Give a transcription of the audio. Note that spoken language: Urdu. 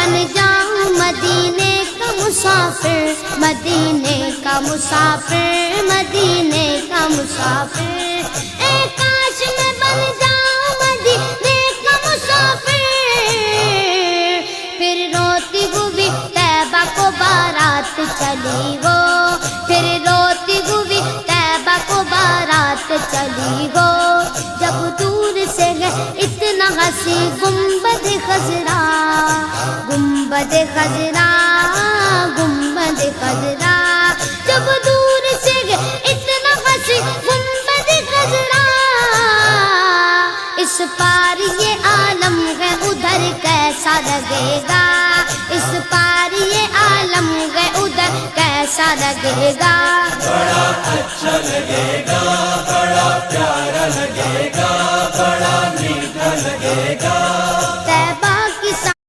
بن جاؤں مدینے کا مسافر، مدینے کا مسافر، مدینے کا مسافر، اے کاش میں بن جاؤں مدینے کا مسافر، پھر روتی ہوئی طیبہ کو بارات چلی وہ، پھر روتی ہوئی طیبہ کو بارات چلی وہ، جب دور سے ہے اتنا ہنسی گنبد خضرا، گنبد خضرا، گنبد خضرا، جب دور سے ہے اتنا ہنسی گنبد خضرا، اس پار یہ عالم ہے ادھر کیسا لگے گا، اس پار یہ عالم ہے ادھر کیسا لگے گا، بڑا اچھا لگے گا، بڑا پیارا لگے گا، بڑا میٹھا لگے گا۔